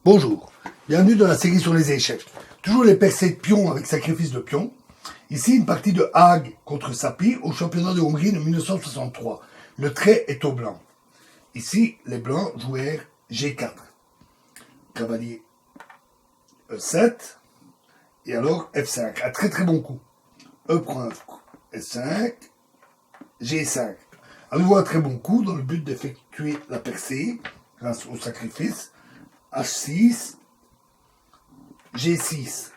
Bonjour, bienvenue dans la série sur les échecs. Toujours les percées de pions avec sacrifice de pions. Ici, une partie de Hague contre Sapir au championnat de Hongrie de 1963. Le trait est au blanc. Ici, les blancs jouèrent G4. Cavalier E7. Et alors F5. Un très très bon coup. E prend F5. G5. À nouveau un très bon coup dans le but d'effectuer la percée grâce au sacrifice. H6. G6.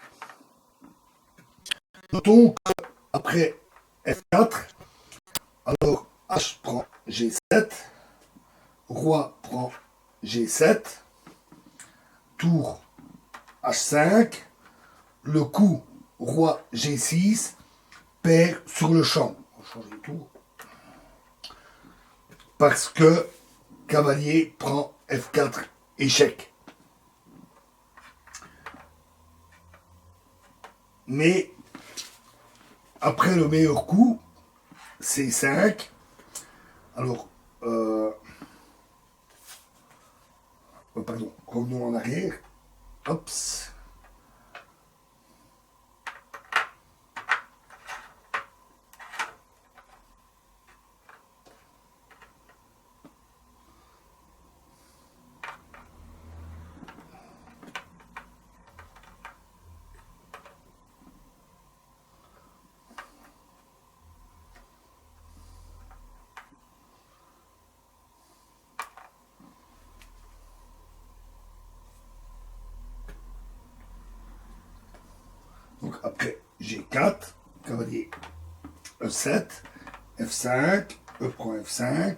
Notons qu'après F4, alors H prend G7, Roi prend G7, Tour H5, le coup Roi G6 perd sur le champ. On va changer de tour. Parce que Cavalier prend F4 échec. Mais après le meilleur coup, C5. Alors, pardon, revenons en arrière. Hop. Donc après G4, cavalier E7, F5, E prend F5,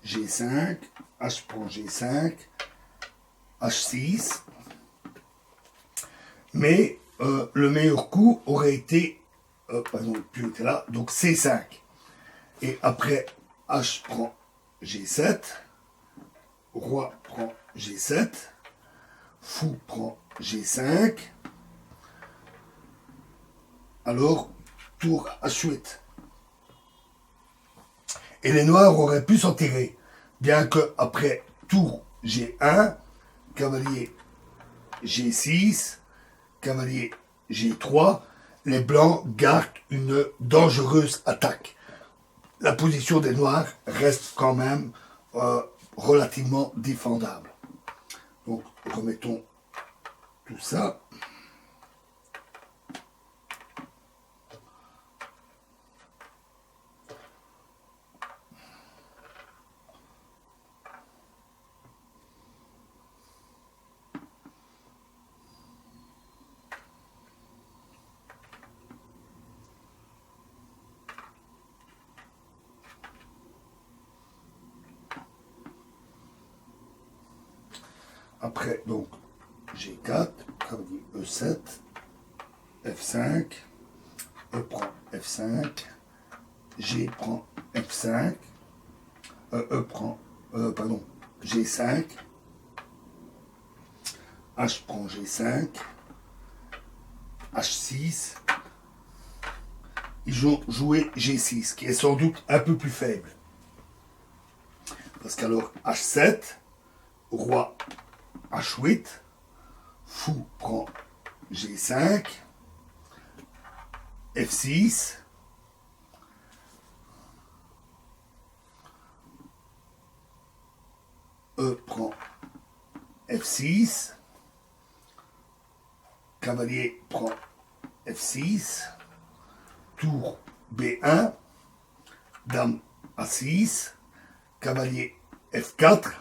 G5, H prend G5, H6. Mais le meilleur coup aurait été, pardon, le pion était là, donc C5. Et après H prend G7, Roi prend G7, Fou prend G5, alors tour H8. Et les noirs auraient pu s'en tirer, bien que après tour G1, cavalier G6, cavalier G3, les blancs gardent une dangereuse attaque. La position des noirs reste quand même relativement défendable. Donc remettons tout ça. Après, donc, G4, cavalier E7, F5, E prend F5, G prend F5, E prend, pardon, G5, H prend G5, H6, ils ont joué G6, qui est sans doute un peu plus faible. Parce qu'alors H7, Roi H8, Fou prend G5, F6, E prend F6, cavalier prend F6, tour B1, dame A6, cavalier F4,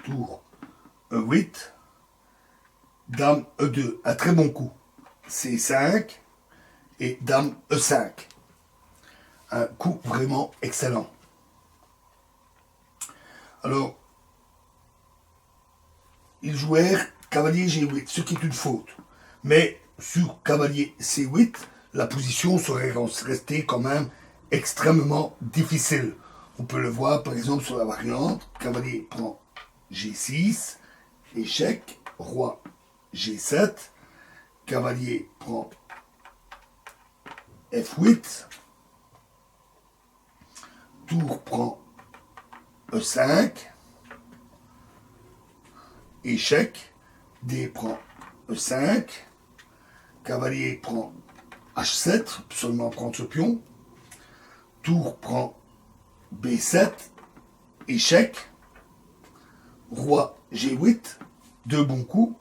tour E8, dame E2, un très bon coup, C5 et dame E5. Un coup vraiment excellent. Alors, ils jouèrent cavalier G8, ce qui est une faute. Mais sur cavalier C8, la position serait restée quand même extrêmement difficile. On peut le voir par exemple sur la variante, cavalier prend G6, échec, roi G7, cavalier prend F8, tour prend E5, échec, D prend E5, cavalier prend H7, seulement prendre ce pion, tour prend B7, échec, roi G8, deux bons coups,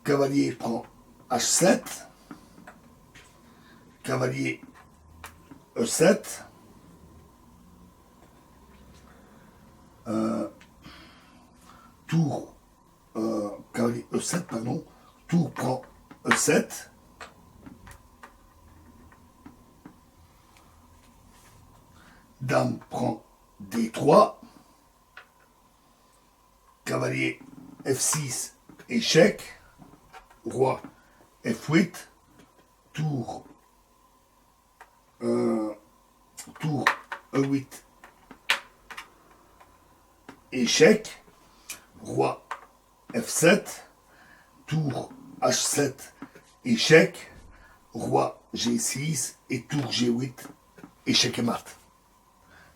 cavalier prend H7, cavalier E7, tour, cavalier E7, pardon, tour prend E7, dame prend D3, cavalier F6, échec, roi F8, tour, tour E8, échec, roi F7, tour H7, échec, roi G6 et tour G8, échec et mat.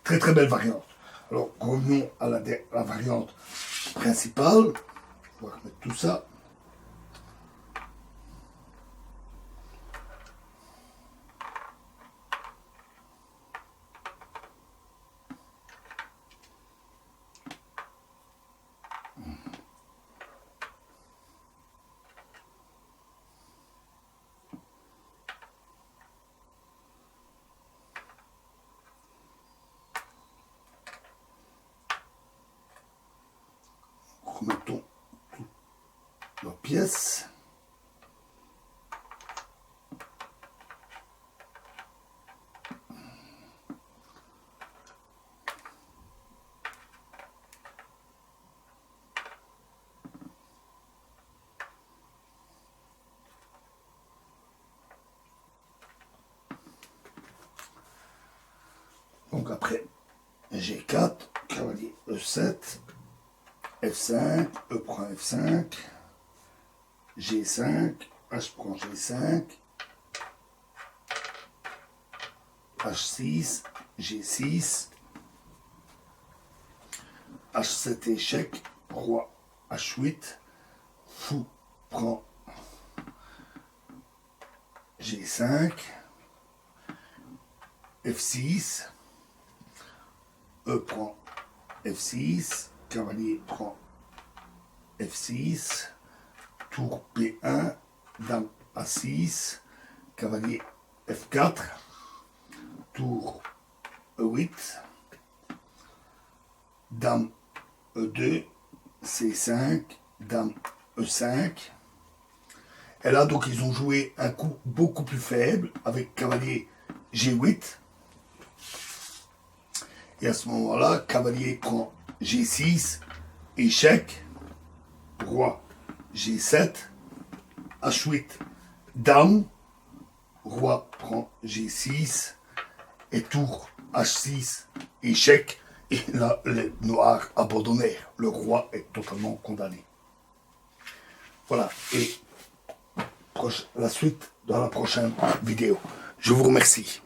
Très très belle variante. Alors revenons à la variante principale. On va remettre tout ça. Remettons toutes nos pièces. Donc après G4, cavalier E7, F5, E prend F5, G5, H prend G5, H6, G6, H7 échec, roi H8, fou prend G5, F6, E prend F6, cavalier prend F6, tour P1, dame A6, cavalier F4, tour E8, dame E2, C5, dame E5. Et là, donc, ils ont joué un coup beaucoup plus faible avec cavalier G8. Et à ce moment-là, cavalier prend G6, échec, roi G7, H8, dame, roi prend G6, et tour H6, échec, et là, les noirs abandonnèrent. Le roi est totalement condamné. Voilà, et la suite dans la prochaine vidéo. Je vous remercie.